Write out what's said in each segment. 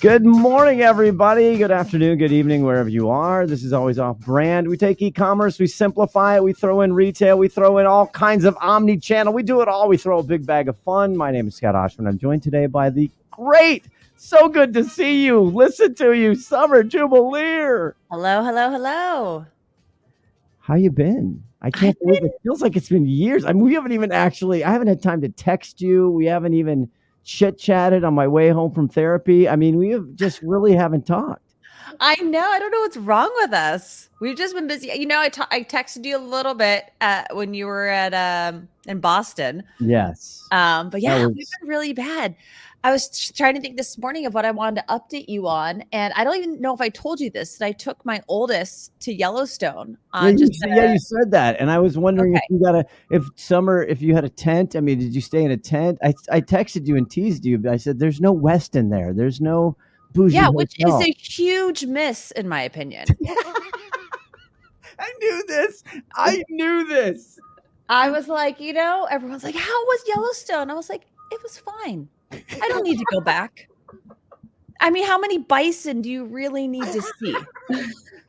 Good morning, everybody. Good afternoon, good evening, wherever you are. This is Always Off Brand. We take e-commerce, we simplify it, we throw in retail, we throw in all kinds of omni-channel. We do it all. We throw a big bag of fun. My name is Scott Oshman. I'm joined today by the great, so good to see you, listen to you, Summer Jubileer. Hello, hello, hello. How you been? I can't believe it feels like it's been years. I mean, we haven't even I haven't had time to text you. We haven't even chit-chatted on my way home from therapy. I mean, we really haven't talked. I know. I don't know what's wrong with us. We've just been busy. You know, I texted you a little bit when you were at in Boston. Yes. But yeah, we've been really bad. I was trying to think this morning of what I wanted to update you on, and I don't even know if I told you this. That I took my oldest to Yellowstone. You said that, and I was wondering if you had a tent. I mean, did you stay in a tent? I texted you and teased you, but I said there's no Westin there. There's no bougie hotel. Which is a huge miss in my opinion. I knew this. I was like, everyone's like, how was Yellowstone? I was like, it was fine. I don't need to go back. I mean, how many bison do you really need to see?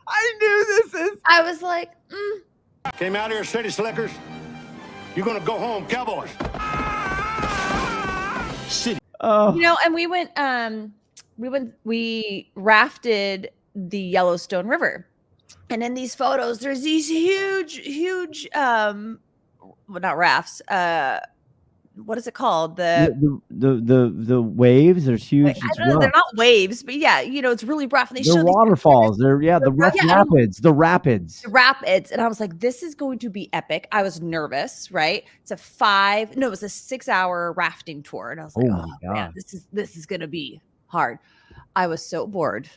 I knew I was like, Came out here, city slickers. You're gonna go home, Cowboys. City. And we rafted the Yellowstone River. And in these photos, there's these huge, well, not rafts, what is it called? The waves. There's huge. I don't know, they're not waves, but yeah, it's really rough. And they're waterfalls. They're the rapids. The rapids. And I was like, this is going to be epic. I was nervous, right? It was a 6-hour rafting tour, and I was like, oh my God, man, this is gonna be hard. I was so bored.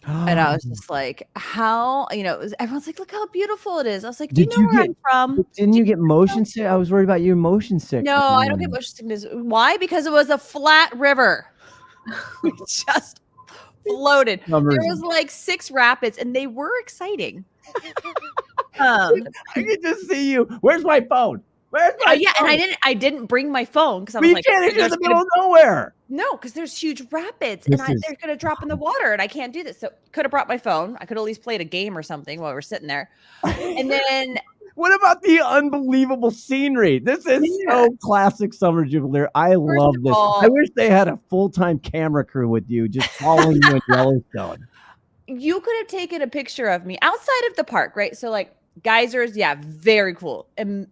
And I was just like, how, everyone's like, look how beautiful it is. I was like, do you know where I'm from? Didn't you get motion sick? I was worried about your motion sickness. No, I don't get motion sickness. Why? Because it was a flat river. We just floated. There was like 6 rapids, and they were exciting. I can just see you. Where's my phone? Phone? And I didn't bring my phone because I was like, can't in the middle of nowhere. No, because there's huge rapids and they're gonna drop in the water, and I can't do this. So could have brought my phone. I could at least played a game or something while we're sitting there. And then what about the unbelievable scenery? This is so classic Summer Jubileer. I love this. I wish they had a full-time camera crew with you, just following you in Yellowstone. You could have taken a picture of me outside of the park, right? So like geysers, yeah, very cool,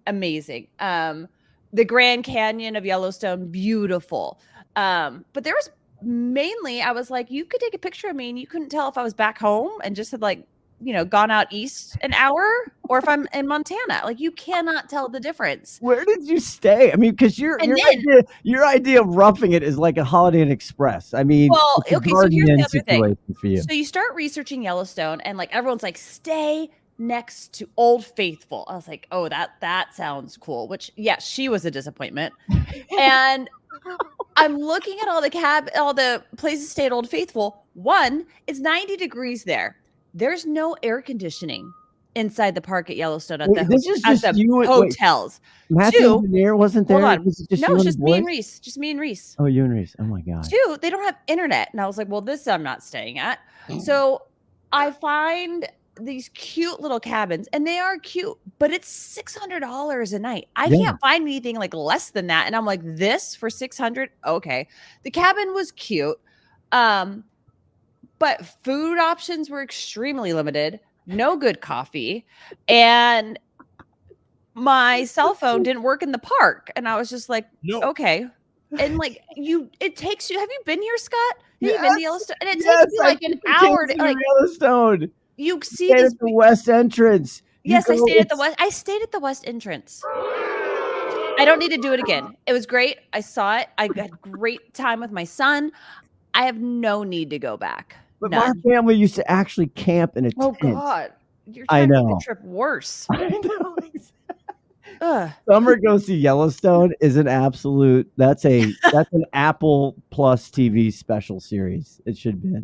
amazing. The Grand Canyon of Yellowstone, beautiful. But there was mainly, I was like, you could take a picture of me and you couldn't tell if I was back home and just had like, gone out east an hour, or if I'm in Montana. Like, you cannot tell the difference. Where did you stay? I mean, because your idea of roughing it is like a Holiday Inn Express. I mean, well, okay, so here's the other thing. For you. So you start researching Yellowstone, and like everyone's like, stay next to Old Faithful. I was like, oh, that sounds cool. Which, yeah, she was a disappointment. And I'm looking at all the places to stay at Old Faithful. One, it's 90 degrees there. There's no air conditioning inside the park at Yellowstone at the hotels. Matthew Engineer wasn't there. It's just me and Reese. Just me and Reese. Oh, you and Reese. Oh my God. 2, they don't have internet. And I was like, well, this I'm not staying at. So I find these cute little cabins, and they are cute, but it's $600 a night. I can't find anything like less than that. And I'm like, this for $600? Okay. The cabin was cute. But food options were extremely limited. No good coffee. And my cell phone didn't work in the park. And I was just like, okay. And like it takes you, have you been here, Scott? Have you been to Yellowstone? And it takes you like an hour to like Yellowstone. You see this at the west entrance. I stayed at the west entrance. I don't need to do it again. It was great. I saw it. I had great time with my son. I have no need to go back. But my family used to actually camp in a tent. Oh God. You're trying to make the trip worse. I know. Summer Go See Yellowstone is an absolute, that's an Apple Plus TV special series. It should be.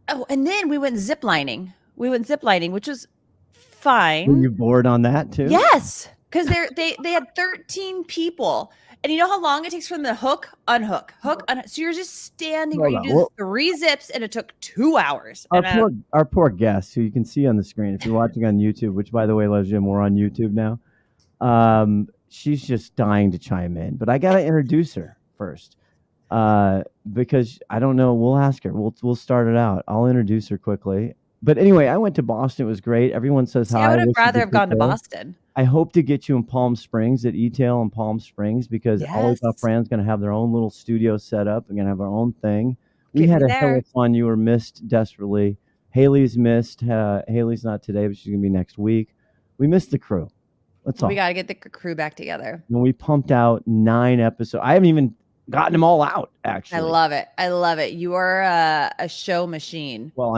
Oh, and then we went ziplining. Which was fine. Were you bored on that too? Yes, because they had 13 people, And you know how long it takes from the hook, unhook, hook, unhook. So you're just standing where Hold you on. do Well, 3 zips and it took 2 hours. our And poor guest, who you can see on the screen if you're watching on YouTube, which by the way, ladies and gentlemen, we're on YouTube now. She's just dying to chime in, but I gotta introduce her first. Because I don't know. We'll ask her. We'll start it out. I'll introduce her quickly. But anyway, I went to Boston. It was great. Everyone says see, I hi. would have Wish you rather could have sit gone to there. Boston. I hope to get you in Palm Springs at E-Tail in Palm Springs because Always Off Yes. Brand's going to have their own little studio set up. We're going to have our own thing. We Get had me a hell there. of fun. You were missed desperately. Haley's missed. Haley's not today, but she's going to be next week. We missed the crew. That's all. We got to get the crew back together. And we pumped out 9 episodes. I haven't even gotten them all out, actually. I love it. I love it. You are a show machine. Well,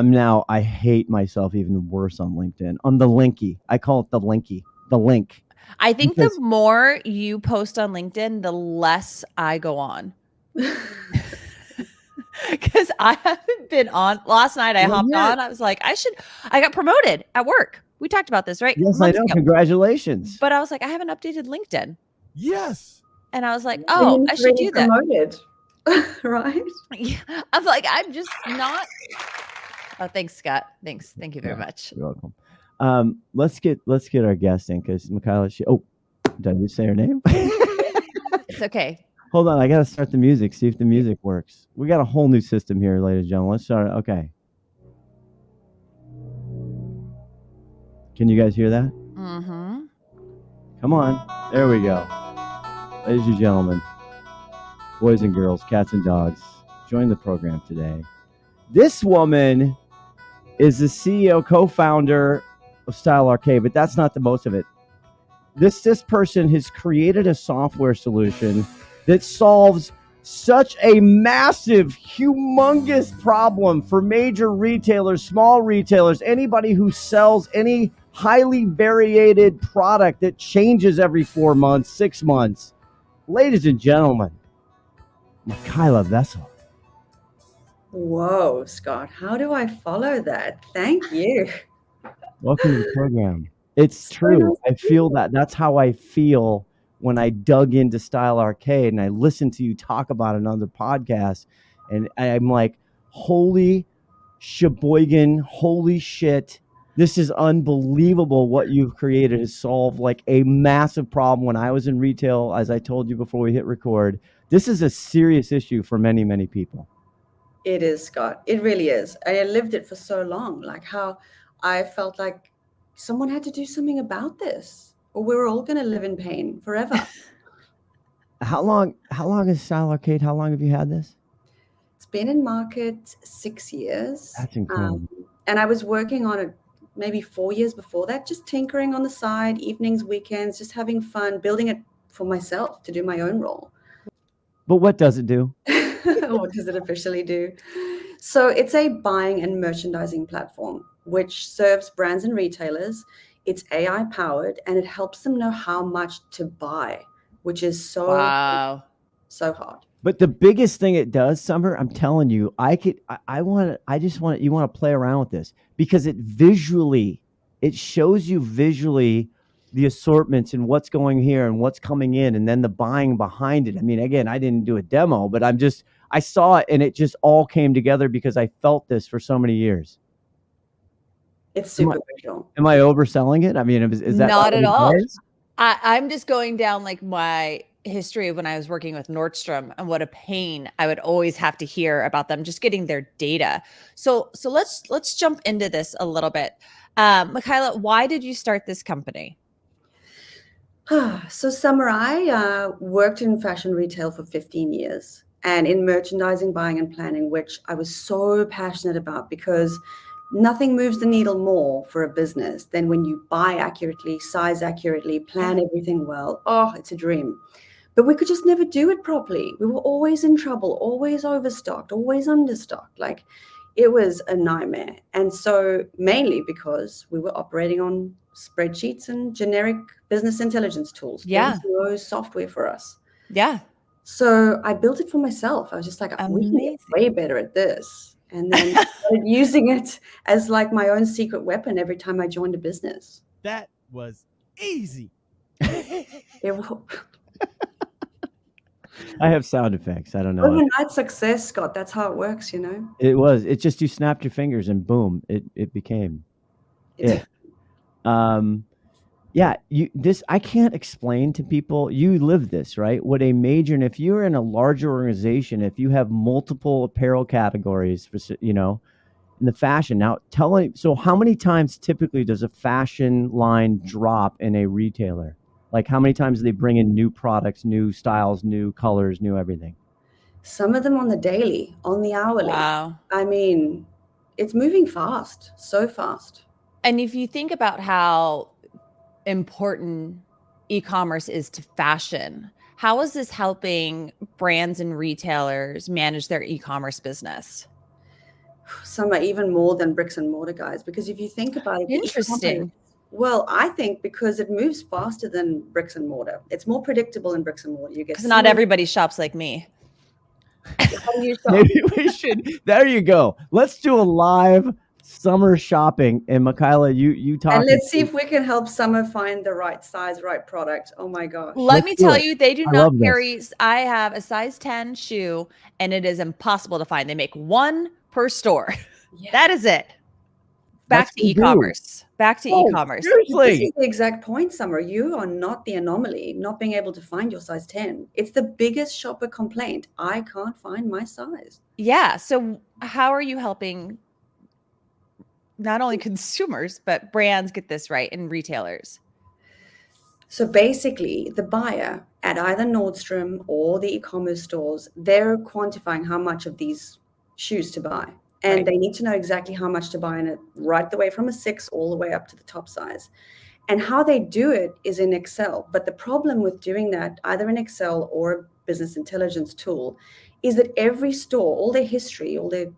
I hate myself even worse on LinkedIn. On the linky. I call it the linky. The link. I think Because- the more you post on LinkedIn, the less I go on. Because I haven't been on. Last night I hopped on. I was like, I got promoted at work. We talked about this, right? Yes, I Months know. ago. Congratulations. But I was like, I haven't updated LinkedIn. Yes. And I was like, Then oh, you're I should already do that. promoted. Right? Yeah. I'm like, I'm just not. Oh, thanks, Scott. Thanks. Thank you very much. You're welcome. Let's get our guest in because Michaela, did I just say her name? It's okay. Hold on, I gotta start the music, see if the music works. We got a whole new system here, ladies and gentlemen. Let's start it. Okay. Can you guys hear that? Mm-hmm. Come on. There we go. Ladies and gentlemen, boys and girls, cats and dogs, join the program today. This woman is the CEO, co-founder of Style Arcade, but that's not the most of it. This person has created a software solution that solves such a massive, humongous problem for major retailers, small retailers, anybody who sells any highly variated product that changes every 4 months, 6 months. Ladies and gentlemen, Michaela Wessels. Whoa, Scott. How do I follow that? Thank you. Welcome to the program. It's So true. nice I feel that. That's how I feel when I dug into Style Arcade and I listened to you talk about it on other podcasts. And I'm like, holy sheboygan, holy shit. This is unbelievable what you've created to solve like a massive problem. When I was in retail, as I told you before we hit record, this is a serious issue for many, many people. It is, Scott. It really is. I lived it for so long. Like how I felt like someone had to do something about this, or we were all going to live in pain forever. How long is Style Arcade? How long have you had this? It's been in market 6 years. That's incredible. And I was working on it maybe 4 years before that, just tinkering on the side, evenings, weekends, just having fun, building it for myself to do my own role. But what does it do? What does it officially do? So it's a buying and merchandising platform which serves brands and retailers. It's AI powered and it helps them know how much to buy, which is so Wow. hard. But the biggest thing it does, Summer, I'm telling you, you want to play around with this because it shows you visually the assortments and what's going here and what's coming in and then the buying behind it. I mean, again, I didn't do a demo, but I saw it and it just all came together because I felt this for so many years. It's super visual. Am I overselling it? I mean, is that Not at all? is? I'm just going down like my history of when I was working with Nordstrom and what a pain I would always have to hear about them just getting their data. So let's jump into this a little bit. Michaela, why did you start this company? So Summer, I worked in fashion retail for 15 years and in merchandising, buying and planning, which I was so passionate about because nothing moves the needle more for a business than when you buy accurately, size accurately, plan everything well. Oh, it's a dream. But we could just never do it properly. We were always in trouble, always overstocked, always understocked. Like it was a nightmare. And so mainly because we were operating on spreadsheets and generic business intelligence tools. Yeah. There was no software for us. Yeah. So I built it for myself. I was just like, we can get way better at this. And then started using it as like my own secret weapon every time I joined a business. That was easy. It was, I have sound effects. I don't know. Overnight success, Scott. That's how it works, you know. It's just you snapped your fingers and boom, it became it. Um, yeah, I can't explain to people. You live this, right? What a major, and if you're in a larger organization, if you have multiple apparel categories, in the fashion. Now, tell me, so how many times typically does a fashion line drop in a retailer? Like how many times do they bring in new products, new styles, new colors, new everything? Some of them on the daily, on the hourly. Wow. I mean, it's moving fast, so fast. And if you think about how important e-commerce is to fashion, how is this helping brands and retailers manage their e-commerce business? Some are even more than bricks and mortar guys, because if you think about it, the Interesting. e-commerce, well, I think because it moves faster than bricks and mortar. It's more predictable in bricks and mortar. You get Because not everybody shops like me. How do you shop? Maybe we should. There you go. Let's do a live summer shopping. And Michaela, you talk. And let's see if we can help Summer find the right size, right product. Oh my gosh. Let me tell you, they do I not love this. carry. I have a size 10 shoe, and it is impossible to find. They make one per store. Yeah. That is it. Back That's to what they do. e-commerce. Back to e-commerce. This Seriously. is the exact point, Summer. You are not the anomaly, not being able to find your size 10. It's the biggest shopper complaint. I can't find my size. Yeah. So how are you helping not only consumers, but brands get this right and retailers? So basically, the buyer at either Nordstrom or the e-commerce stores, they're quantifying how much of these shoes to buy. And Right. they need to know exactly how much to buy in it, right the way from a 6 all the way up to the top size. And how they do it is in Excel. But the problem with doing that, either in Excel or a business intelligence tool, is that every store, all their history, all their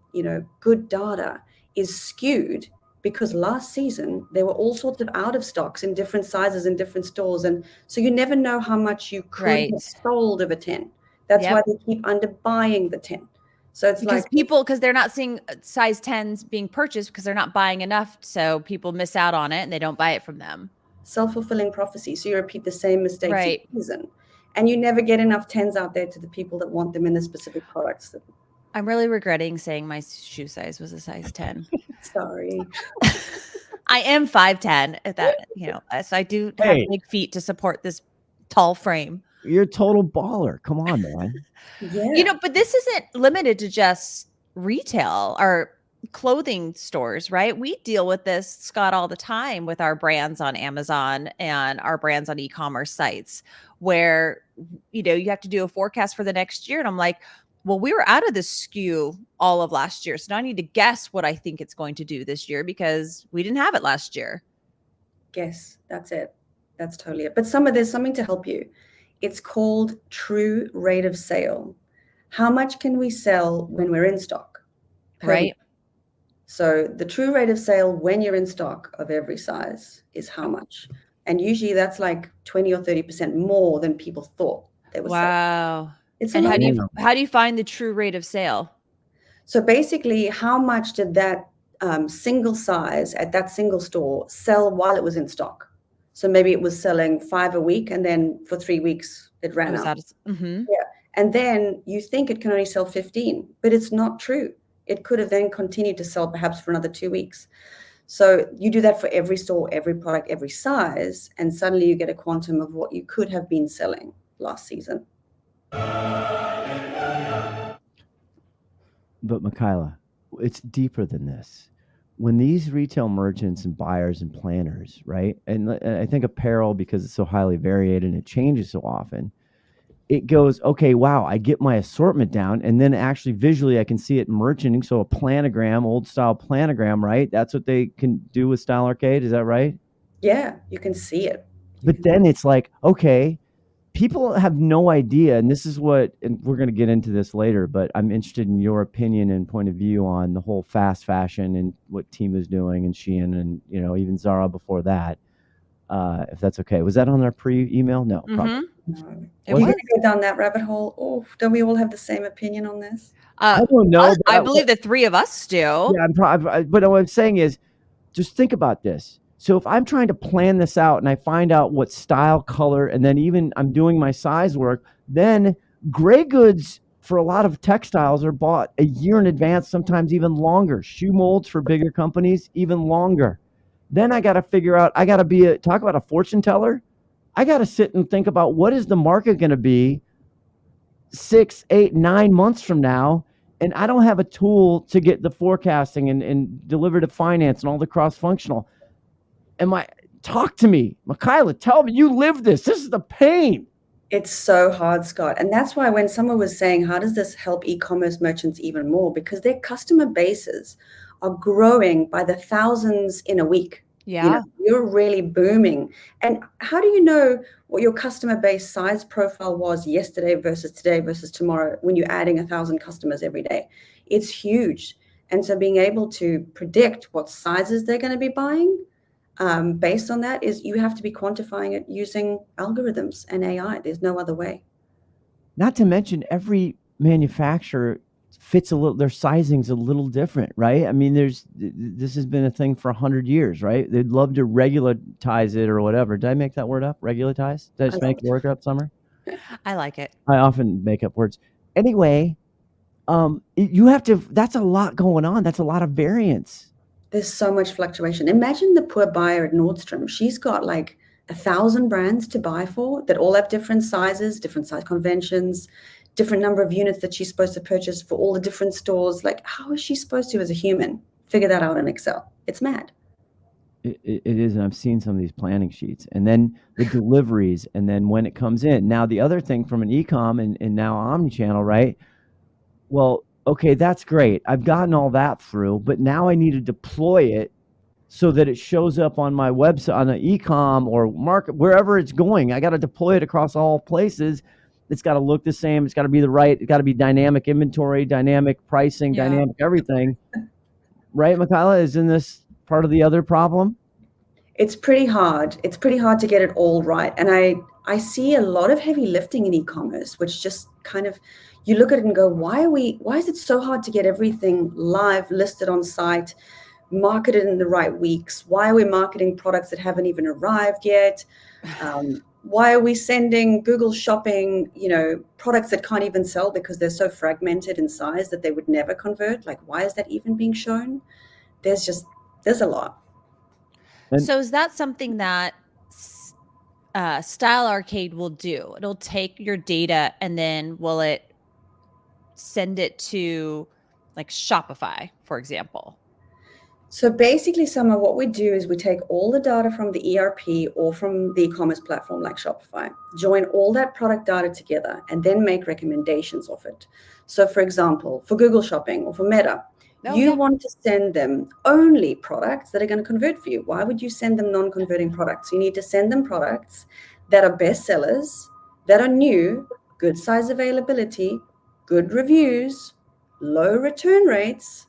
good data is skewed, because last season there were all sorts of out of stocks in different sizes in different stores. And so you never know how much you could Right. have sold of a 10. That's Yep. why they keep underbuying the 10. So it's Because like because they're not seeing size 10s being purchased because they're not buying enough. So people miss out on it and they don't buy it from them. self-fulfilling prophecy. So you repeat the same mistakes Right. each season. And you never get enough 10s out there to the people that want them in the specific products. I'm really regretting saying my shoe size was a size 10. Sorry. I am 5'10" at that, so I do have Hey. big feet to support this tall frame. You're a total baller. Come on, man. Yeah. But this isn't limited to just retail or clothing stores, right? We deal with this, Scott, all the time with our brands on Amazon and our brands on e-commerce sites where, you have to do a forecast for the next year. And I'm like, well, we were out of this SKU all of last year. So now I need to guess what I think it's going to do this year because we didn't have it last year. Guess. That's it. That's totally it. But there's something to help you. It's called true rate of sale. How much can we sell when we're in stock? Right. So the true rate of sale when you're in stock of every size is how much? And usually that's like 20 or 30% more than people thought they were selling. Wow. It's And a lot. how do you find the true rate of sale? So basically, how much did that single size at that single store sell while it was in stock? So maybe it was selling 5 a week, and then for 3 weeks it ran out. Mm-hmm. Yeah. And then you think it can only sell 15, but it's not true. It could have then continued to sell perhaps for another 2 weeks. So you do that for every store, every product, every size, and suddenly you get a quantum of what you could have been selling last season. But Michaela, it's deeper than this. When these retail merchants and buyers and planners, right? And I think apparel, because it's so highly varied and it changes so often, it goes, okay, wow, I get my assortment down, and then actually visually I can see it merchanting. So a planogram, old style planogram, right? That's what they can do with Style Arcade. Is that right? Yeah, you can see it. But then it's like, okay, people have no idea, and this is what, and we're going to get into this later, but I'm interested in your opinion and point of view on the whole fast fashion and what Team is doing, and Shein, and even Zara before that. If that's okay. Was that on our pre-email? No, probably. No. It Are we was. going to go down that rabbit hole? Oh, don't we all have the same opinion on this? I don't know. I believe the three of us do. Yeah, but what I'm saying is, just think about this. So if I'm trying to plan this out and I find out what style, color, and then even I'm doing my size work, then Gray goods for a lot of textiles are bought a year in advance, sometimes even longer. Shoe molds for bigger companies, even longer. Then I got to figure out, I got to talk about a fortune teller. I got to sit and think about what is the market going to be 6, 8, 9 months from now. And I don't have a tool to get the forecasting and deliver to finance and all the cross functional. Talk to me, Michaela, tell me, you live this. This is the pain. It's so hard, Scott. And that's why when someone was saying, how does this help e-commerce merchants even more? Because their customer bases are growing by the thousands in a week. Yeah. You're really booming. And how do you know what your customer base size profile was yesterday versus today versus tomorrow when you're adding 1,000 customers every day? It's huge. And so being able to predict what sizes they're going to be buying based on that is you have to be quantifying it using algorithms and AI. There's no other way. Not to mention every manufacturer fits a little, their sizing's a little different, right? I mean, this has been a thing for 100 years, right? They'd love to regulatize it or whatever. Did I make that word up? Regulatize? Did I just make the word up, Summer? I like it. I often make up words. Anyway, you have to, that's a lot going on. That's a lot of variance. There's so much fluctuation. Imagine the poor buyer at Nordstrom. She's got like 1,000 brands to buy for that all have different sizes, different size conventions, different number of units that she's supposed to purchase for all the different stores. Like, how is she supposed to, as a human, figure that out in Excel? It's mad. It is, and I've seen some of these planning sheets, and then the deliveries, and then when it comes in. Now, the other thing from an e-com and now omnichannel, right? Well, okay, that's great. I've gotten all that through, but now I need to deploy it so that it shows up on my website, on an e-com or market, wherever it's going. I got to deploy it across all places. It's got to look the same. It's got to be it's got to be dynamic inventory, dynamic pricing, dynamic everything. Right, Michaela? Isn't this part of the other problem? It's pretty hard. It's pretty hard to get it all right. And I see a lot of heavy lifting in e-commerce, which just kind of, you look at it and go, why is it so hard to get everything live, listed on site, marketed in the right weeks? Why are we marketing products that haven't even arrived yet? Why are we sending Google Shopping, products that can't even sell because they're so fragmented in size that they would never convert? Like, why is that even being shown? There's a lot. So is that something that Style Arcade will do? It'll take your data and then will it send it to like Shopify, for example? So basically, Summer, what we do is we take all the data from the ERP or from the e-commerce platform like Shopify, join all that product data together, and then make recommendations of it. So for example, for Google Shopping or for Meta, you want to send them only products that are going to convert for you. Why would you send them non-converting products? You need to send them products that are bestsellers, that are new, good size availability, good reviews, low return rates,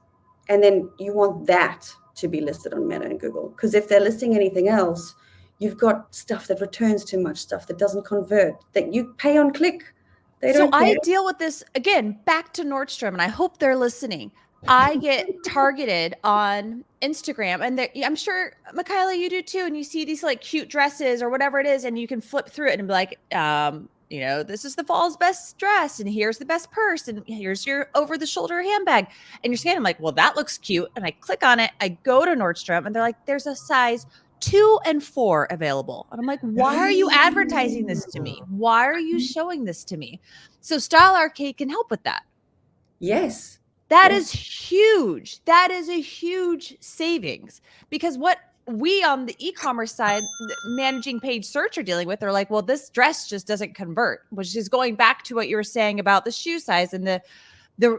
and then you want that to be listed on Meta and Google. Because if they're listing anything else, you've got stuff that returns too much, stuff that doesn't convert, that you pay on click. So I deal with this, again, back to Nordstrom, and I hope they're listening. I get targeted on Instagram, and I'm sure, Michaela, you do too. And you see these like cute dresses or whatever it is, and you can flip through it and be like, this is the fall's best dress, and here's the best purse, and here's your over-the-shoulder handbag. And you're scanning, I'm like, well, that looks cute. And I click on it. I go to Nordstrom, and they're like, there's a size 2 and 4 available. And I'm like, why are you advertising this to me? Why are you showing this to me? So Style Arcade can help with that. Yes. That is huge. That is a huge savings, because what we on the e-commerce side managing paid search are dealing with, are like, well, this dress just doesn't convert, which is going back to what you were saying about the shoe size and the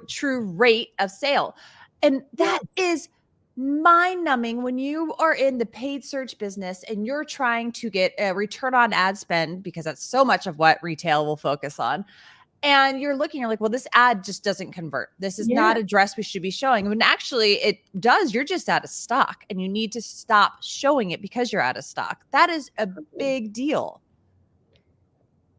true rate of sale. And that is mind-numbing when you are in the paid search business and you're trying to get a return on ad spend, because that's so much of what retail will focus on. And you're like, well, this ad just doesn't convert. This is not a dress we should be showing. When actually it does. You're just out of stock, and you need to stop showing it because you're out of stock. That is a big deal.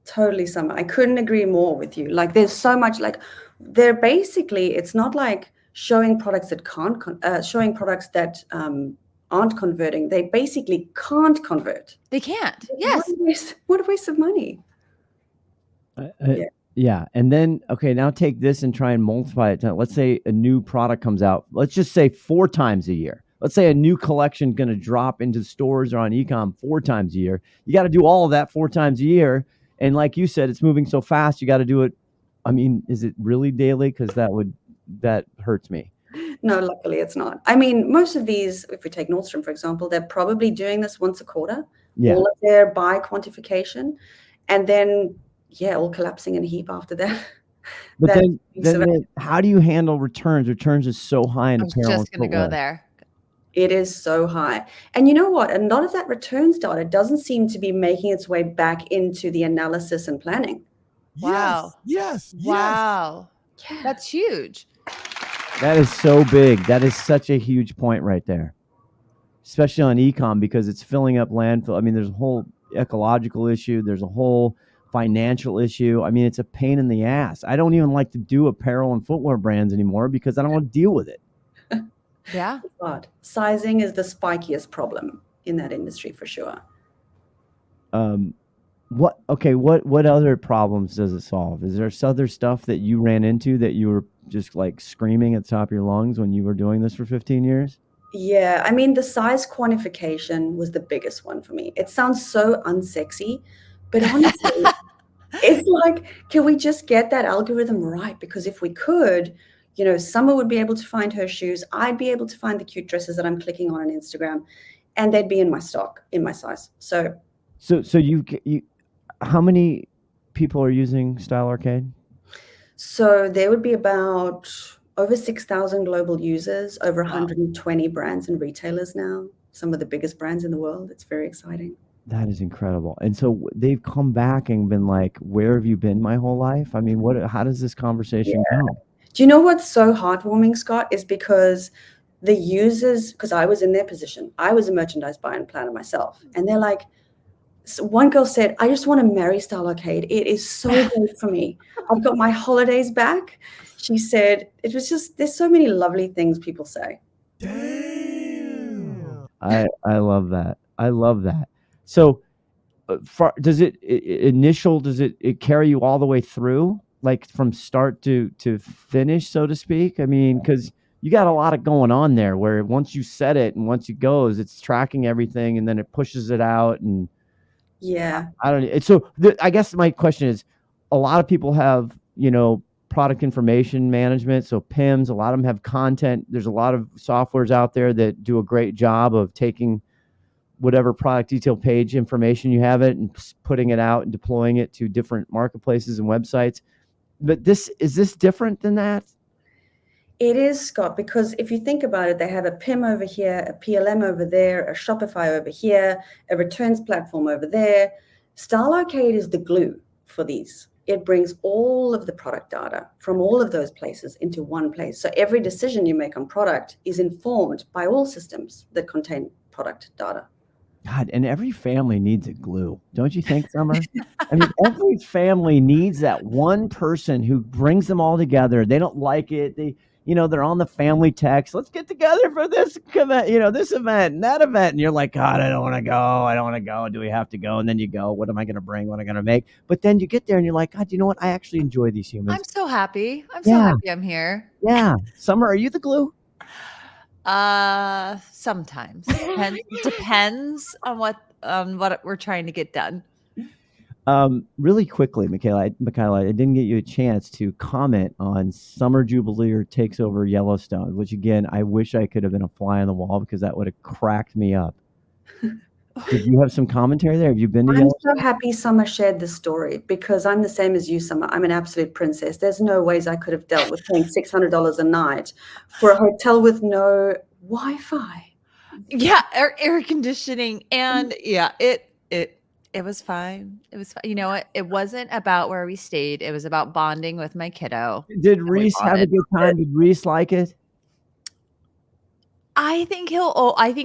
Totally, Summer. I couldn't agree more with you. Like, there's so much, like, they're basically, it's not like showing products that showing products that aren't converting. They basically can't convert. They can't. Yes. What a waste of money. Yeah. And then, okay, now take this and try and multiply it. Let's say a new product comes out. Let's just say 4 times a year. Let's say a new collection going to drop into stores or on ecom 4 times a year. You got to do all of that 4 times a year. And like you said, it's moving so fast. You got to do it. I mean, is it really daily? Because that hurts me. No, luckily it's not. I mean, most of these, if we take Nordstrom, for example, they're probably doing this once a quarter, Yeah. all of their buy quantification, and then, yeah, all collapsing in a heap after that. But That then how do you handle returns? Returns is so high in I was apparel just and going to go footwear. there. It is so high. And you know what? A lot of that returns data doesn't seem to be making its way back into the analysis and planning. Wow. Yes. Wow. Yeah. That's huge. That is so big. That is such a huge point right there, especially on ecom because it's filling up landfill. I mean, there's a whole ecological issue. There's a whole financial issue. I mean, it's a pain in the ass. I don't even like to do apparel and footwear brands anymore because I don't want to deal with it. Yeah. But sizing is the spikiest problem in that industry for sure. What other problems does it solve? Is there other stuff that you ran into that you were just like screaming at the top of your lungs when you were doing this for 15 years? Yeah, I mean, the size quantification was the biggest one for me. It sounds so unsexy, but honestly, it's like, can we just get that algorithm right? Because if we could, Summer would be able to find her shoes. I'd be able to find the cute dresses that I'm clicking on Instagram, and they'd be in my stock, in my size. So you how many people are using Style Arcade? So there would be about over 6,000 global users, over 120 brands and retailers now, some of the biggest brands in the world. It's very exciting. That is incredible. And so they've come back and been like, where have you been my whole life? I mean, how does this conversation go? Do you know what's so heartwarming, Scott, is because the users, because I was in their position, I was a merchandise buyer and planner myself. And they're like, so one girl said, I just want to marry Style Arcade. It is so great for me. I've got my holidays back. She said, it was just, there's so many lovely things people say. Damn. I love that. I love that. So does it carry you all the way through, like from start to finish, so to speak? I mean, because you got a lot of going on there where once you set it and once it goes, it's tracking everything and then it pushes it out. And Yeah. I don't know. So I guess my question is, a lot of people have, product information management. So PIMS, a lot of them have content. There's a lot of softwares out there that do a great job of taking whatever product detail page information you have it and putting it out and deploying it to different marketplaces and websites. But is this different than that? It is, Scott, because if you think about it, they have a PIM over here, a PLM over there, a Shopify over here, a returns platform over there. Style Arcade is the glue for these. It brings all of the product data from all of those places into one place. So every decision you make on product is informed by all systems that contain product data. God, and every family needs a glue, don't you think, Summer? I mean, every family needs that one person who brings them all together. They don't like it. They're on the family text. Let's get together for this event, this event and that event. And you're like, God, I don't want to go. I don't want to go. Do we have to go? And then you go, what am I going to bring? What am I going to make? But then you get there and you're like, God, you know what? I actually enjoy these humans. I'm so happy. I'm so happy I'm here. Yeah. Summer, are you the glue? Sometimes depends on what we're trying to get done. Really quickly, Michaela, I didn't get you a chance to comment on Summer Jubilee takes over Yellowstone, which again, I wish I could have been a fly on the wall because that would have cracked me up. Did you have some commentary there? Have you been to Yellowstone? I'm so happy Summer shared this story because I'm the same as you, Summer. I'm an absolute princess. There's no ways I could have dealt with paying $600 a night for a hotel with no Wi-Fi. Yeah, air conditioning, and yeah, it was fine. It was fine. You know what? It wasn't about where we stayed. It was about bonding with my kiddo. Did Reese have a good time? Did Reese like it? I think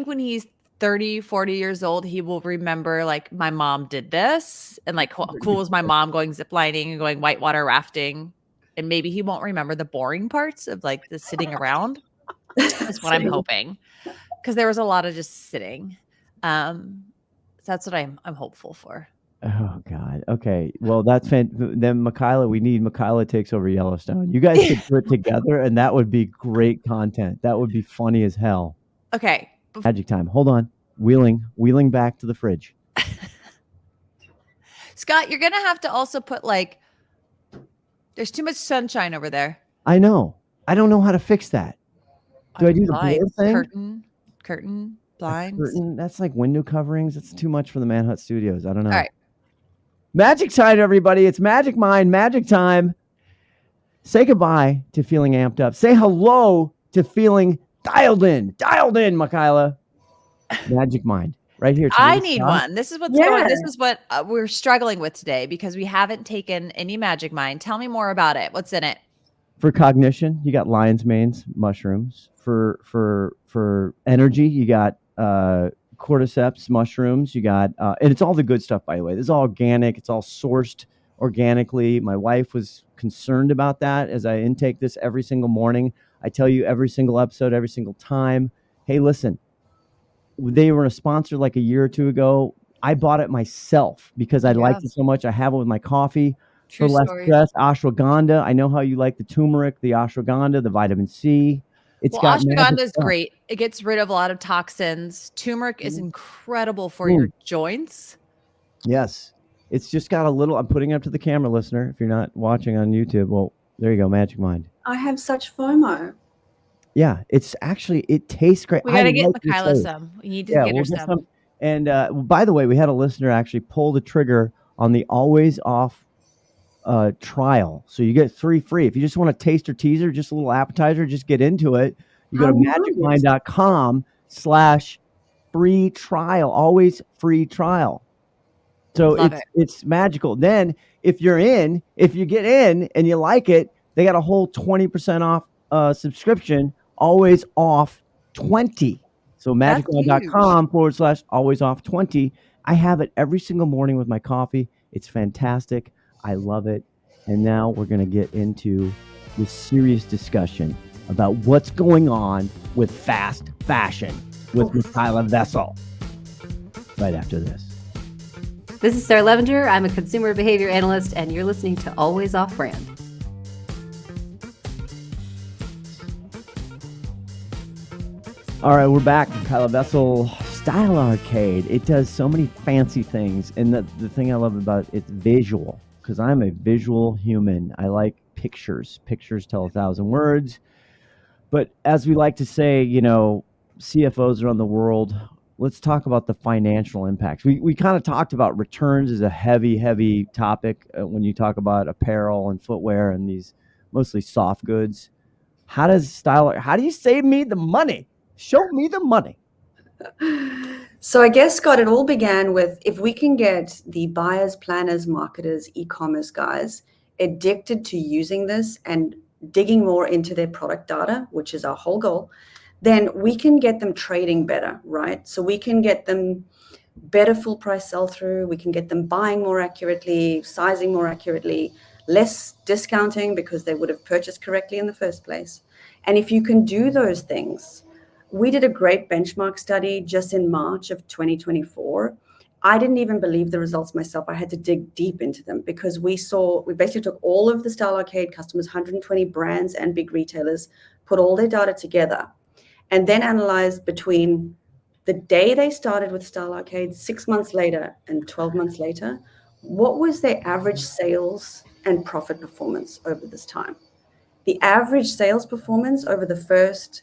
when he's 30, 40 years old, he will remember like my mom did this and like how cool was my mom going ziplining and going whitewater rafting. And maybe he won't remember the boring parts of like the sitting around. That's what I'm hoping. Because there was a lot of just sitting. So that's what I'm hopeful for. Oh God. Okay. Well, then Michaela, we need Michaela takes over Yellowstone. You guys could do it together, and that would be great content. That would be funny as hell. Okay. Magic time. Hold on. Wheeling back to the fridge. Scott, you're going to have to also put there's too much sunshine over there. I know. I don't know how to fix that. Do I do the board thing? Curtain, blinds. Curtain? That's like window coverings. That's too much for the Manhunt Studios. I don't know. All right. Magic time, everybody. It's Magic Mind, magic time. Say goodbye to feeling amped up. Say hello to feeling dialed in. Dialed in, Michaela. Magic Mind. Right here. I need one. This is what's Yeah. going. This is what we're struggling with today because we haven't taken any Magic Mind. Tell me more about it. What's in it? For cognition, you got lion's manes, mushrooms. For energy, you got cordyceps mushrooms. You got and it's all the good stuff, by the way. This is all organic. It's all sourced organically. My wife was concerned about that as I intake this every single morning. I tell you every single episode, every single time. Hey, listen, they were a sponsor like a year or two ago. I bought it myself because I liked it so much. I have it with my coffee. True For less story. stress, ashwagandha. I know how you like the turmeric, the ashwagandha, the vitamin C. It's got ashwagandha is great. It gets rid of a lot of toxins. Turmeric is incredible for your joints. Yes. It's just got a little, I'm putting it up to the camera, listener. If you're not watching on YouTube, well, there you go, Magic Mind. I have such FOMO. Yeah, it's actually, it tastes great. We got to get Michaela some. We need to get her some. And by the way, we had a listener actually pull the trigger on the Always Off trial. So you get 3 free. If you just want a taster teaser, just a little appetizer, just get into it. You go to magicmind.com/free trial, always free trial. So it's magical. Then if you get in and you like it, they got a whole 20% off subscription, always off 20. So magicmind.com/always off 20. I have it every single morning with my coffee. It's fantastic. I love it. And now we're going to get into this serious discussion about what's going on with fast fashion with Michaela Wessels right after this. This is Sarah Levenger. I'm a consumer behavior analyst, and you're listening to Always Off Brand. All right, we're back. Michaela Wessels, Style Arcade. It does so many fancy things. And the thing I love about it, it's visual, because I'm a visual human. I like pictures. Pictures tell 1,000 words. But as we like to say, CFOs around the world, let's talk about the financial impacts. We kind of talked about returns as a heavy topic when you talk about apparel and footwear and these mostly soft goods. How do you save me the money? Show me the money. So I guess, Scott, it all began with, if we can get the buyers, planners, marketers, e-commerce guys addicted to using this and digging more into their product data, which is our whole goal, then we can get them trading better, right? So we can get them better full price sell-through. We can get them buying more accurately, sizing more accurately, less discounting because they would have purchased correctly in the first place. And if you can do those things, we did a great benchmark study just in March of 2024. I didn't even believe the results myself. I had to dig deep into them because we basically took all of the Style Arcade customers, 120 brands and big retailers, put all their data together, and then analyzed between the day they started with Style Arcade, 6 months later and 12 months later, what was their average sales and profit performance over this time. The average sales performance over the first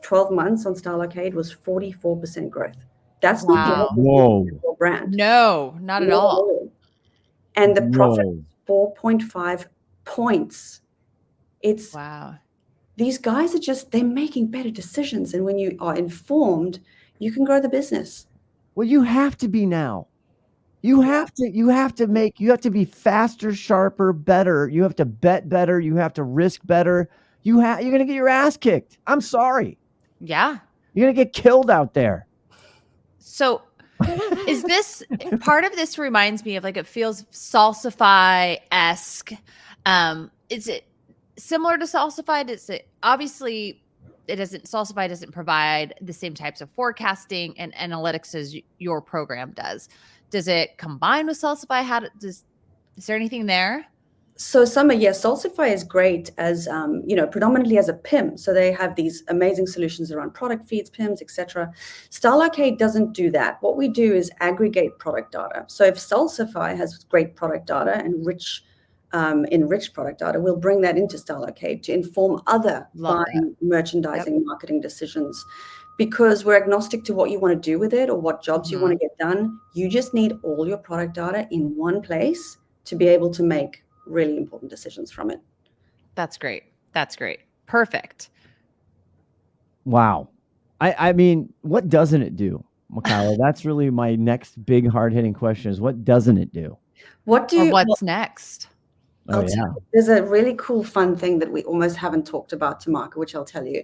12 months on Style Arcade was 44% growth. That's not the brand. No, not at all. And the profit, 4.5 points. It's these guys are they're making better decisions. And when you are informed, you can grow the business. Well, you have to be now. You have to be faster, sharper, better. You have to bet better. You have to risk better. You're going to get your ass kicked. I'm sorry. Yeah. You're going to get killed out there. So is this part of this reminds me of it feels Salsify-esque. Is it similar to Salsified? Is it obviously Salsify doesn't provide the same types of forecasting and analytics as your program does. Does it combine with Salsify? Is there anything there? So Summer, yes, Salsify is great as, predominantly as a PIM. So they have these amazing solutions around product feeds, PIMs, etc. Style Arcade doesn't do that. What we do is aggregate product data. So if Salsify has great product data and enriched product data, we'll bring that into Style Arcade to inform other buying, merchandising, marketing decisions. Because we're agnostic to what you want to do with it or what jobs you want to get done. You just need all your product data in one place to be able to make really important decisions from it. That's great. Perfect. Wow. I mean, what doesn't it do, Michaela? That's really my next big hard-hitting question is what doesn't it do? What's next? There's a really cool, fun thing that we almost haven't talked about, Tamaka, which I'll tell you.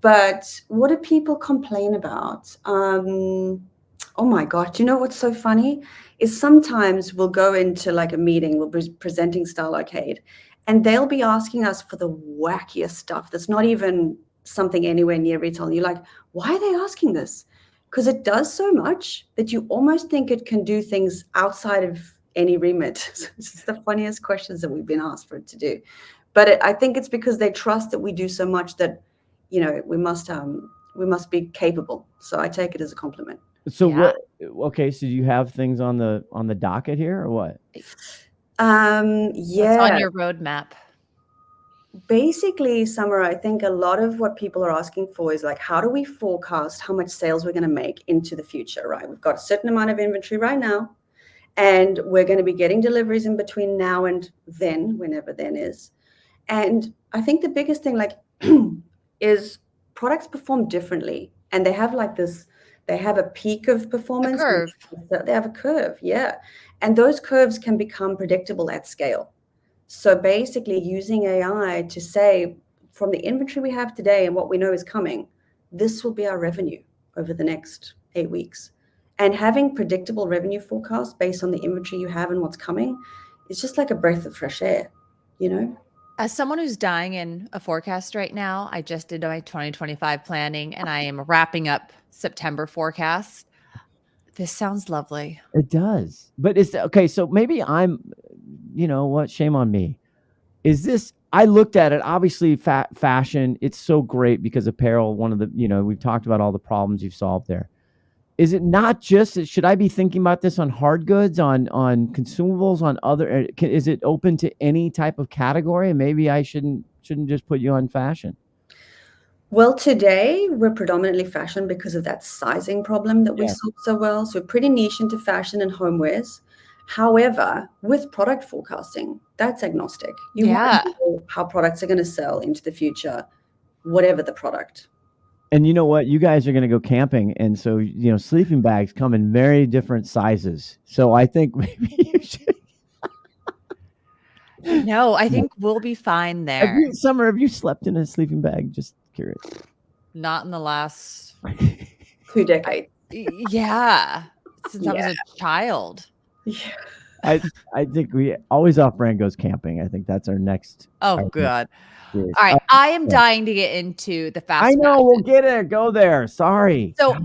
But what do people complain about? Oh my God, do you know what's so funny? Is sometimes we'll go into like a meeting, we'll be presenting Style Arcade, and they'll be asking us for the wackiest stuff that's not even something anywhere near retail. And you're like, why are they asking this? Because it does so much that you almost think it can do things outside of any remit. It's the funniest questions that we've been asked for it to do. But I think it's because they trust that we do so much that, we must be capable. So I take it as a compliment. So so do you have things on the docket here or what? What's on your roadmap? Basically, Summer, I think a lot of what people are asking for is like, how do we forecast how much sales we're going to make into the future, right? We've got a certain amount of inventory right now, and we're going to be getting deliveries in between now and then, whenever then is. And I think the biggest thing is products perform differently, and they have they have a peak of performance. A curve. They have a curve, yeah. And those curves can become predictable at scale. So basically using AI to say, from the inventory we have today and what we know is coming, this will be our revenue over the next 8 weeks. And having predictable revenue forecasts based on the inventory you have and what's coming is just like a breath of fresh air, As someone who's dying in a forecast right now, I just did my 2025 planning and I am wrapping up September forecast. This sounds lovely. It does. But it's okay. So maybe shame on me. I looked at it, obviously fashion. It's so great because apparel, one of the, we've talked about all the problems you've solved there. Is it not should I be thinking about this on hard goods, on consumables, on other, is it open to any type of category? And maybe I shouldn't just put you on fashion. Well, today we're predominantly fashion because of that sizing problem that we solved so well. So we're pretty niche into fashion and homewares. However, with product forecasting, that's agnostic. You want to know how products are going to sell into the future, whatever the product. And you know what? You guys are going to go camping. And so, sleeping bags come in very different sizes. So I think maybe you should. No, I think we'll be fine there. Summer, have you slept in a sleeping bag? Just curious. Not in the last 2 decades. Since I was a child. Yeah. I think we always off brand goes camping. I think that's our next. Oh, God. All right. I am dying to get into the fast fashion. I know. We'll get it. Go there. Sorry. So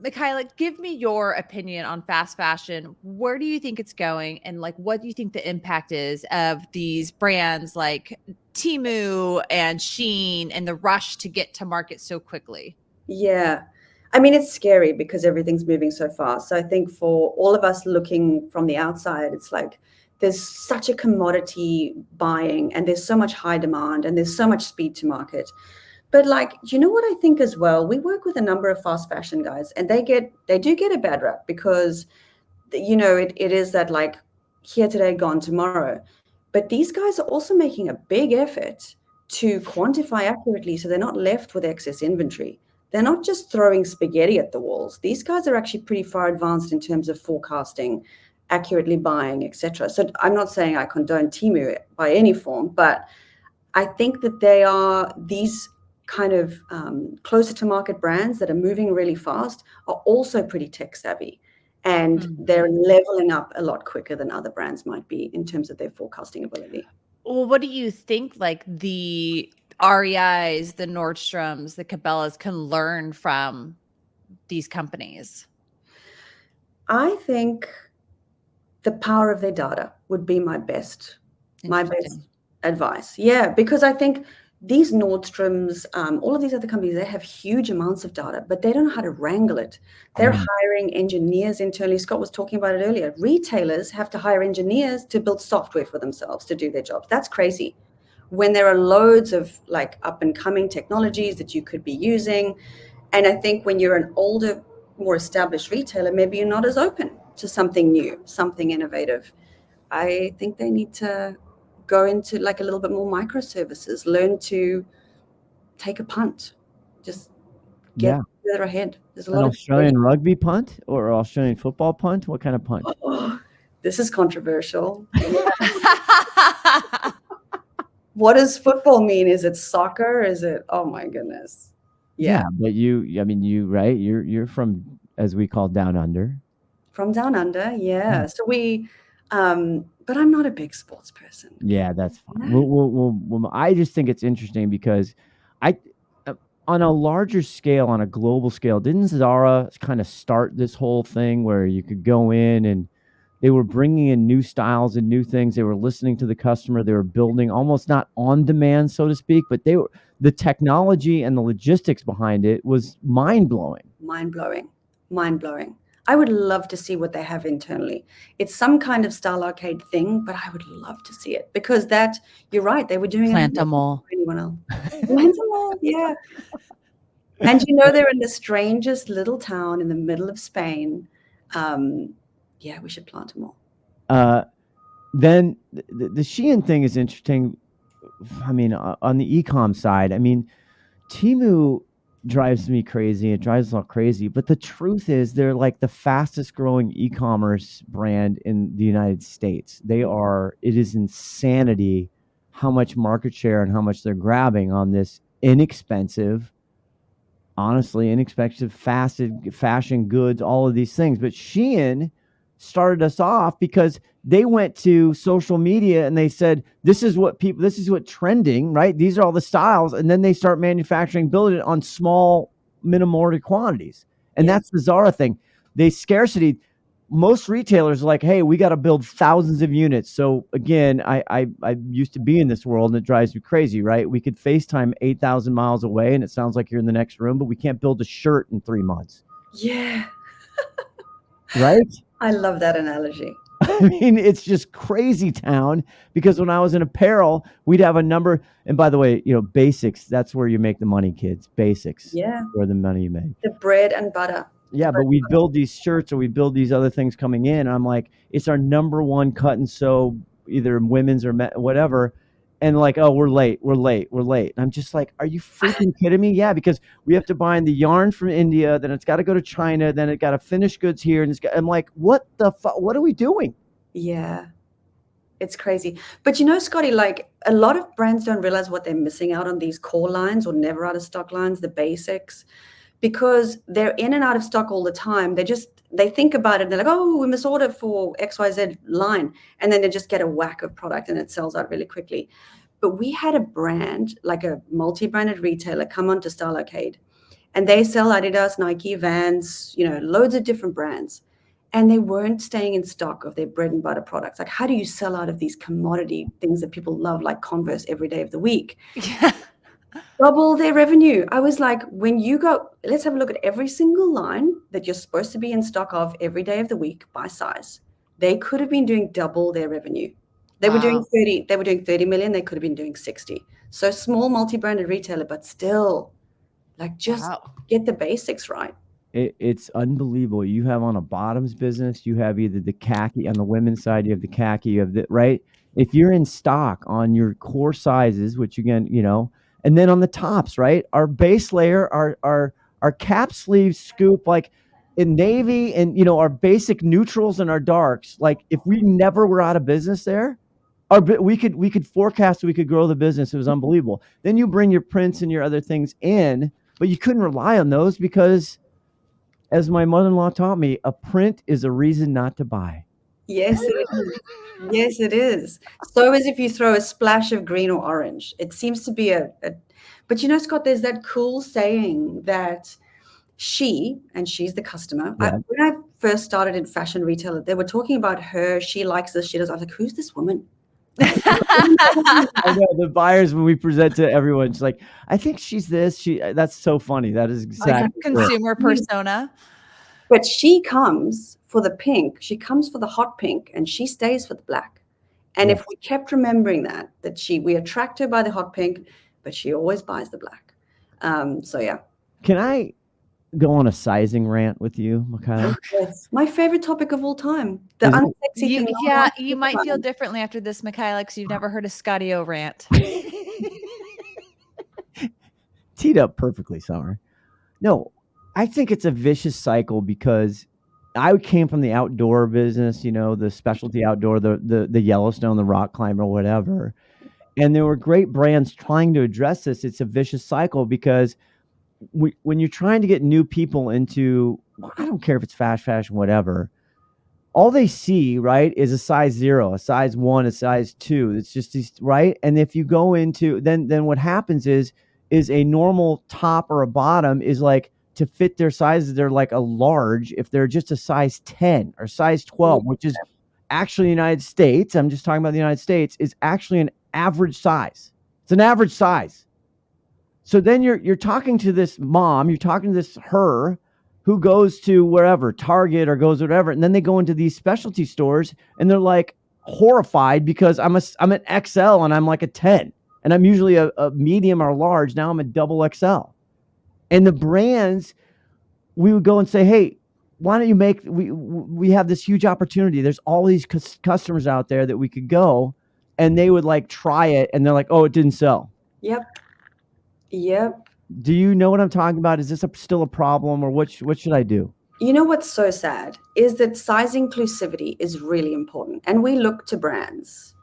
Michaela, give me your opinion on fast fashion. Where do you think it's going? And what do you think the impact is of these brands like Temu and Shein and the rush to get to market so quickly? Yeah. I mean, it's scary because everything's moving so fast. So I think for all of us looking from the outside, it's like there's such a commodity buying and there's so much high demand and there's so much speed to market. But you know what I think as well? We work with a number of fast fashion guys and they do get a bad rap because, it is that here today, gone tomorrow. But these guys are also making a big effort to quantify accurately so they're not left with excess inventory. They're not just throwing spaghetti at the walls. These guys are actually pretty far advanced in terms of forecasting, accurately buying, etc. So I'm not saying I condone Temu by any form, but I think that they are these kind of closer to market brands that are moving really fast are also pretty tech savvy. And they're leveling up a lot quicker than other brands might be in terms of their forecasting ability. Well, what do you think the REIs, the Nordstroms, the Cabela's can learn from these companies? I think the power of their data would be my best Interesting. advice. Yeah, because I think these Nordstroms, all of these other companies, they have huge amounts of data, but they don't know how to wrangle it. They're hiring engineers internally. Scott was talking about it earlier. Retailers have to hire engineers to build software for themselves to do their jobs. That's crazy. When there are loads of like up and coming technologies that you could be using. And I think when you're an older, more established retailer, maybe you're not as open to something new, something innovative. I think they need to go into like a little bit more microservices, learn to take a punt, just get Yeah. further ahead. There's a An lot of Australian rugby punt or Australian football punt? What kind of punt? this is controversial. What does football mean? Is it soccer? Is it, oh my goodness. Yeah, but I mean, right? You're from, as we call, down under. From down under, yeah. So but I'm not a big sports person. Yeah, that's fine. No. I just think it's interesting because I, on a larger scale, on a global scale, didn't Zara kind of start this whole thing where you could go in and they were bringing in new styles and new things. They were listening to the customer. They were building almost not on demand, so to speak, but the technology and the logistics behind it was mind blowing. Mind blowing. I would love to see what they have internally. It's some kind of Style Arcade thing, but I would love to see it because you're right, they were doing it Plantamol. for anyone else. Plantamol, yeah. And they're in the strangest little town in the middle of Spain. Yeah, we should plant them all. Then the Shein thing is interesting. I mean, on the e-com side, I mean, Temu drives me crazy. It drives us all crazy. But the truth is, they're like the fastest growing e-commerce brand in the United States. It is insanity how much market share and how much they're grabbing on this honestly inexpensive, fashion goods, all of these things. But Shein started us off because they went to social media and they said, this is what trending, right? These are all the styles. And then they start manufacturing, building it on small, minimal order quantities. And that's the Zara thing. Scarcity. Most retailers are like, hey, we got to build thousands of units. So again, I used to be in this world and it drives me crazy, right? We could FaceTime 8,000 miles away and it sounds like you're in the next room, but we can't build a shirt in 3 months. Yeah. Right? I love that analogy. I mean, it's just crazy town because when I was in apparel, we'd have a number. And by the way, basics, that's where you make the money, kids. Basics. Yeah. Where the money you make. The bread and butter. Yeah, but we build these shirts or we build these other things coming in. And I'm like, it's our number one cut and sew, either women's or whatever. And like, oh, we're late. And I'm just like, are you freaking kidding me? Yeah, because we have to buy the yarn from India, then it's got to go to China, then it got to finish goods here. And I'm like, what the fuck? What are we doing? Yeah, it's crazy. But Scotty, like a lot of brands don't realize what they're missing out on these core lines or never out of stock lines, the basics, because they're in and out of stock all the time. They think about it and they're like, oh, we must order for XYZ line. And then they just get a whack of product and it sells out really quickly. But we had a brand, like a multi-branded retailer, come onto Style Arcade and they sell Adidas, Nike, Vans, loads of different brands. And they weren't staying in stock of their bread and butter products. Like, how do you sell out of these commodity things that people love, like Converse, every day of the week? Yeah. Double their revenue. I was like, when you go, let's have a look at every single line that you're supposed to be in stock of every day of the week by size. They could have been doing double their revenue. They were doing 30 million. They could have been doing 60. So small multi-branded retailer, but still, like, just get the basics right. It's unbelievable. You have on a bottoms business, you have either the khaki on the women's side, you have the khaki, you have the right. If you're in stock on your core sizes, which again, and then on the tops, right? Our base layer, our cap sleeve scoop, like in navy, and our basic neutrals and our darks. Like if we never were out of business there, we could forecast we could grow the business. It was unbelievable. Then you bring your prints and your other things in, but you couldn't rely on those because, as my mother-in-law taught me, a print is a reason not to buy. Yes, it is. Yes, it is. So as if you throw a splash of green or orange. It seems to be but you know, Scott, there's that cool saying that and she's the customer. Yeah. When I first started in fashion retail, they were talking about her. She likes this. She does. I was like, who's this woman? I know the buyers when we present to everyone, it's like, I think she's this. That's so funny. That is exactly it. Consumer persona. But she comes for the pink. She comes for the hot pink, and she stays for the black. And Yeah. if we kept remembering that we attract her by the hot pink, but she always buys the black. So yeah. Can I go on a sizing rant with you, Michaela? Yes. My favorite topic of all time. The Is it? unsexy thing. You might feel differently after this, Michaela, because you've never heard a Scotty O rant. Teed up perfectly, Summer. No, I think it's a vicious cycle because I came from the outdoor business, the specialty outdoor, the Yellowstone, the rock climber, whatever. And there were great brands trying to address this. It's a vicious cycle because when you're trying to get new people into, I don't care if it's fast fashion, whatever, all they see, right, is a size 0, a size 1, a size 2. It's just these, right? And if you go into, then what happens is a normal top or a bottom is like, to fit their sizes, they're like a large if they're just a size 10 or size 12, which is actually United States. I'm just talking about the United States, is actually an average size. It's an average size. So then you're talking to this mom, you're talking to this her who goes to wherever, Target or goes whatever, and then they go into these specialty stores and they're like horrified because I'm an XL and I'm like a 10, and I'm usually a medium or large. Now I'm a double XL. And the brands, we would go and say, hey, why don't you we have this huge opportunity. There's all these customers out there that we could go, and they would like try it and they're like, oh, it didn't sell. Yep. Do you know what I'm talking about? Is this still a problem, or what should I do? You know what's so sad is that size inclusivity is really important. And we look to brands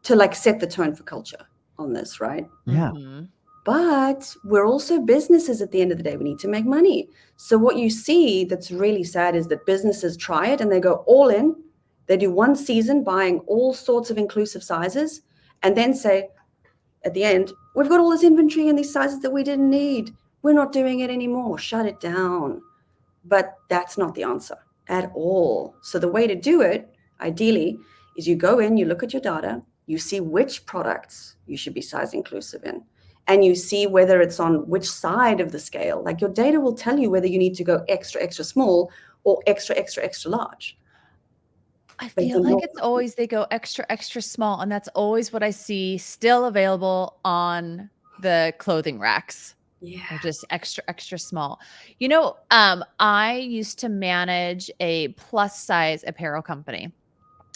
to like set the tone for culture on this, right? Yeah. Mm-hmm. But we're also businesses at the end of the day. We need to make money. So what you see that's really sad is that businesses try it and they go all in. They do one season buying all sorts of inclusive sizes and then say at the end, we've got all this inventory in these sizes that we didn't need. We're not doing it anymore. Shut it down. But that's not the answer at all. So the way to do it, ideally, is you go in, you look at your data, you see which products you should be size inclusive in, and you see whether it's on which side of the scale. Like your data will tell you whether you need to go extra, extra small or extra, extra, extra large. I feel like it's always they go extra, extra small. And that's always what I see still available on the clothing racks. Yeah. Or just extra, extra small. I used to manage a plus size apparel company,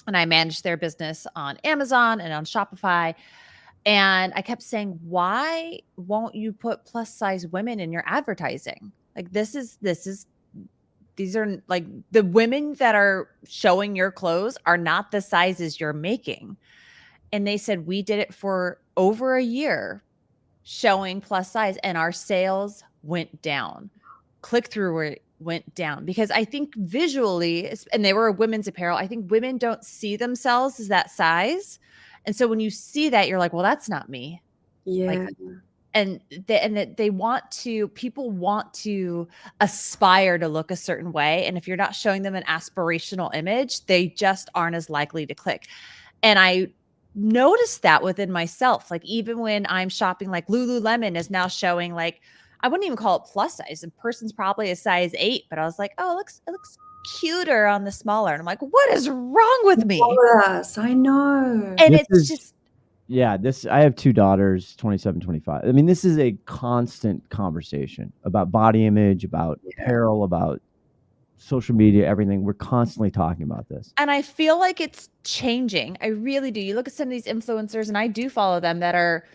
and I managed their business on Amazon and on Shopify. And I kept saying, why won't you put plus size women in your advertising? Like these are like the women that are showing your clothes are not the sizes you're making. And they said, we did it for over a year showing plus size and our sales went down. Click-through went down because I think visually, and they were women's apparel, I think women don't see themselves as that size. And so when you see that, you're like, well, that's not me. Yeah. People want to aspire to look a certain way. And if you're not showing them an aspirational image, they just aren't as likely to click. And I noticed that within myself. Like even when I'm shopping, like Lululemon is now showing like, I wouldn't even call it plus size. The person's probably a size 8, but I was like, oh, it looks cuter on the smaller. And I'm like, what is wrong with me? Yes, I know. And I have 2 daughters, 27, 25. I mean, this is a constant conversation about body image, about apparel, about social media, everything. We're constantly talking about this. And I feel like it's changing. I really do. You look at some of these influencers, and I do follow them that are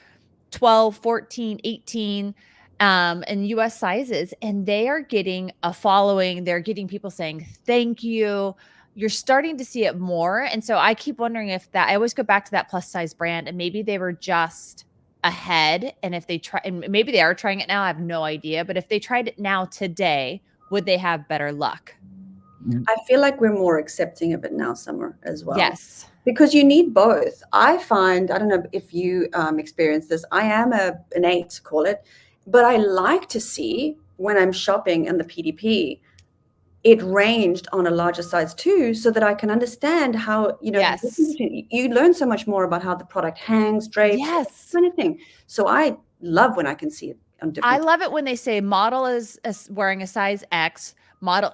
12, 14, 18 in US sizes, and they are getting a following. They're getting people saying, thank you. You're starting to see it more. And so I keep wondering if I always go back to that plus size brand, and maybe they were just ahead. And if they try, and maybe they are trying it now, I have no idea. But if they tried it now today, would they have better luck? I feel like we're more accepting of it now, Summer, as well. Yes. Because you need both. I find, I don't know if you experience this, I am an 8, call it, but I like to see when I'm shopping in the PDP, it ranged on a larger size too, so that I can understand how, Yes. you learn so much more about how the product hangs, drapes, Yes. kind of thing. So I love when I can see it on different. I love it when they say model is wearing a size X. Model,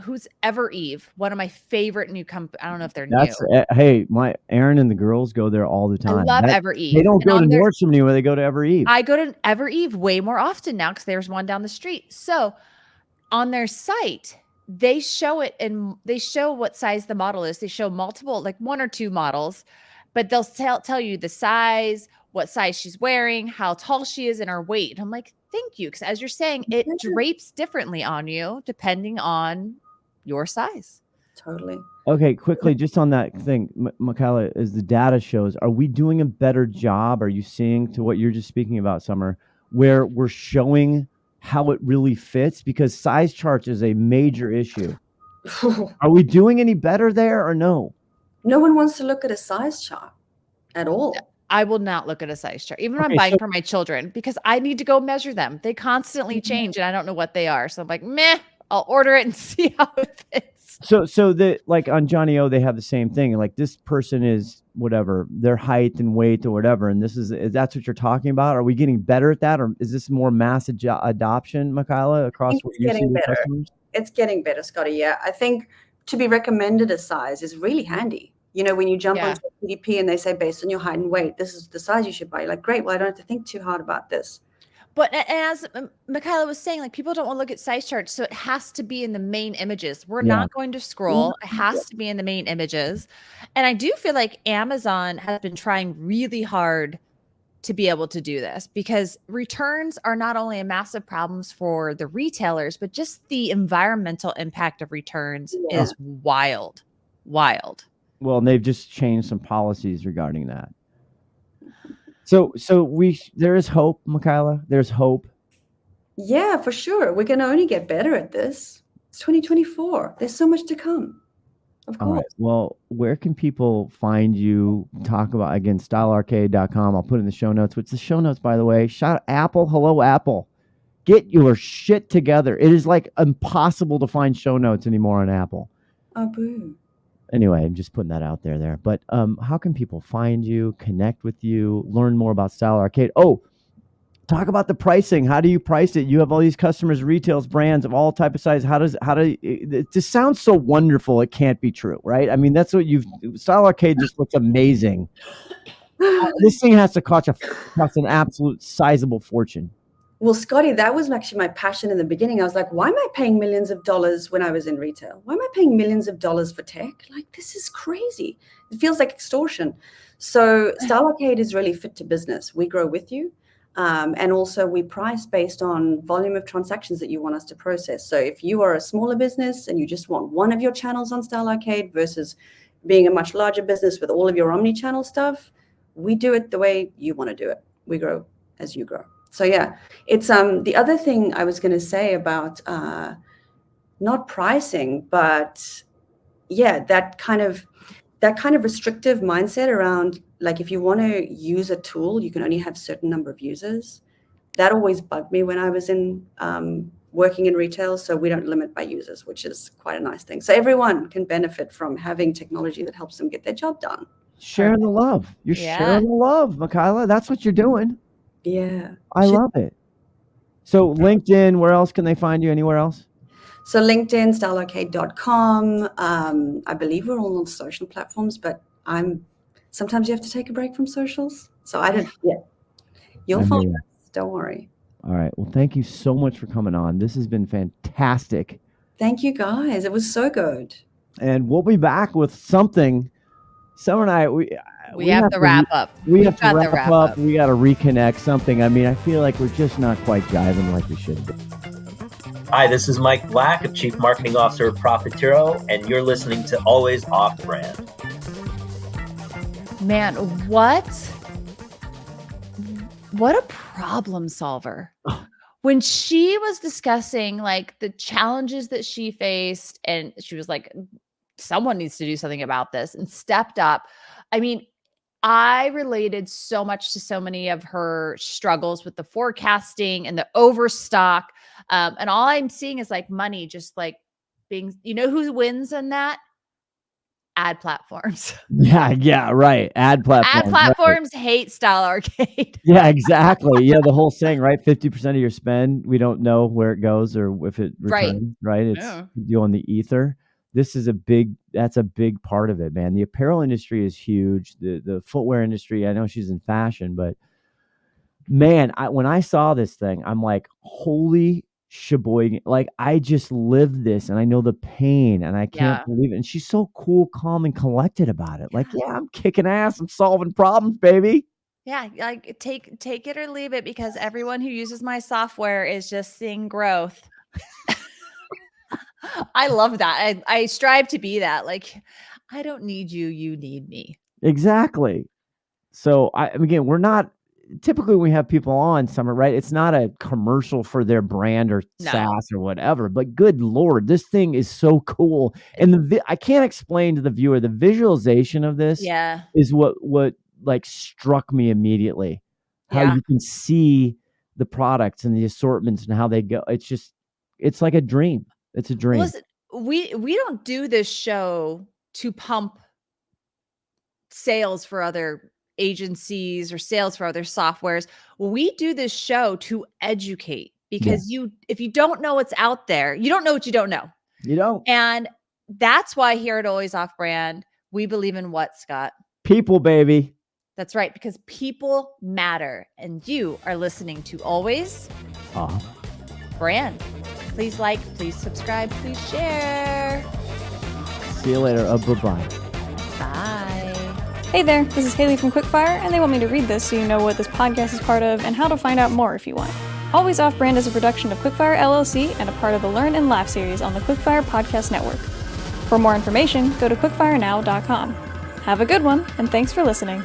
who's Ever Eve, one of my favorite new company. I don't know if they're new. Hey, my Aaron and the girls go there all the I time. love Ever They Eve. don't And go to on their, Nordstrom anymore. They go to Ever Eve. I go to Ever Eve way more often now because there's one down the street. So on their site, they show it and they show what size the model is. They show multiple, like 1 or 2 models, but they'll tell you the size, what size she's wearing, how tall she is, and her weight. And I'm like, thank you. Because as you're saying, it drapes differently on you depending on your size. Totally. Okay, quickly, just on that thing, Michaela, as the data shows, are we doing a better job? Are you seeing, to what you're just speaking about, Summer, where we're showing how it really fits? Because size charts is a major issue. Are we doing any better there or no? No one wants to look at a size chart at all. I will not look at a size chart, even when I'm buying for my children, because I need to go measure them. They constantly change and I don't know what they are. So I'm like, meh, I'll order it and see how it fits. So the, like on Johnny O, they have the same thing. Like, this person is whatever, their height and weight or whatever. And that's what you're talking about. Are we getting better at that? Or is this more mass adoption, Michaela, across what you see with customers? It's getting better, Scotty. Yeah. I think to be recommended a size is really handy. When you jump onto a PDP and they say, based on your height and weight, this is the size you should buy. You're like, great. Well, I don't have to think too hard about this. But as Michaela was saying, like, people don't want to look at size charts. So it has to be in the main images. We're not going to scroll. It has to be in the main images. And I do feel like Amazon has been trying really hard to be able to do this, because returns are not only a massive problem for the retailers, but just the environmental impact of returns is wild. Well, and they've just changed some policies regarding that. So there is hope, Michaela. There's hope. Yeah, for sure. We're going to only get better at this. It's 2024. There's so much to come. Of course. All right. Well, where can people find you? Talk about, again, stylearcade.com. I'll put it in the show notes. What's the show notes, by the way? Shout out Apple. Hello, Apple. Get your shit together. It is like impossible to find show notes anymore on Apple. Oh, boo. Anyway, I'm just putting that out there. But how can people find you, connect with you, learn more about Style Arcade? Oh, talk about the pricing. How do you price it? You have all these customers, retails, brands of all type of size. It just sounds so wonderful. It can't be true, right? I mean, that's what Style Arcade just looks amazing. This thing has to cost an absolute sizable fortune. Well, Scotty, that was actually my passion in the beginning. I was like, why am I paying millions of dollars when I was in retail? Why am I paying millions of dollars for tech? Like, this is crazy. It feels like extortion. So Style Arcade is really fit to business. We grow with you. And also we price based on volume of transactions that you want us to process. So if you are a smaller business and you just want one of your channels on Style Arcade versus being a much larger business with all of your omni-channel stuff, we do it the way you want to do it. We grow as you grow. So yeah, it's the other thing I was going to say about not pricing, but yeah, that kind of restrictive mindset around, like, if you want to use a tool, you can only have a certain number of users. That always bugged me when I was in working in retail. So we don't limit by users, which is quite a nice thing. So everyone can benefit from having technology that helps them get their job done. Sharing the love. You're sharing the love, Michaela. That's what you're doing. Yeah. I love it. So LinkedIn, where else can they find you? Anywhere else? So LinkedIn, stylearcade.com. I believe we're all on social platforms, but sometimes you have to take a break from socials. So I don't, you'll find us. Don't worry. All right. Well, thank you so much for coming on. This has been fantastic. Thank you, guys. It was so good. And we'll be back with something. Summer and I, we have to wrap up. We have to wrap up. We got to reconnect something. I mean, I feel like we're just not quite jiving like we should be. Hi, this is Mike Black, Chief Marketing Officer of Profitero, and you're listening to Always Off Brand. Man, what a problem solver. when she was discussing like the challenges that she faced, and she was like, someone needs to do something about this, and stepped up. I mean, I related so much to so many of her struggles with the forecasting and the overstock. And all I'm seeing is like money just like being, who wins in that? Ad platforms. Yeah, right. Ad platforms. Ad platforms hate Style Arcade. Yeah, exactly. Yeah, the whole saying, right? 50% of your spend, we don't know where it goes or if it returns, right? It's you on the ether. That's a big part of it, man. The apparel industry is huge. The footwear industry, I know she's in fashion, but man, when I saw this thing, I'm like, holy sheboygan. Like, I just lived this and I know the pain and I can't believe it. And she's so cool, calm, and collected about it. Like, yeah, I'm kicking ass. I'm solving problems, baby. Yeah, like take it or leave it, because everyone who uses my software is just seeing growth. I love that. I strive to be that. Like, I don't need you, you need me. Exactly. So again, we're not typically when we have people on Summer, right? It's not a commercial for their brand or SaaS or whatever, but good Lord, this thing is so cool. And I can't explain to the viewer, the visualization of this is what like struck me immediately. How you can see the products and the assortments and how they go. It's like a dream. It's a dream. Listen, we don't do this show to pump sales for other agencies or sales for other softwares. We do this show to educate, because if you don't know what's out there, you don't know what you don't know. You don't. And that's why here at Always Off Brand, we believe in what, Scott? People, baby. That's right, because people matter. And you are listening to Always Off Brand. Please like, please subscribe, please share. See you later. Bye-bye. Bye. Hey there, this is Haley from Quickfire, and they want me to read this so you know what this podcast is part of and how to find out more if you want. Always Off Brand is a production of Quickfire LLC and a part of the Learn and Laugh series on the Quickfire Podcast Network. For more information, go to quickfirenow.com. Have a good one, and thanks for listening.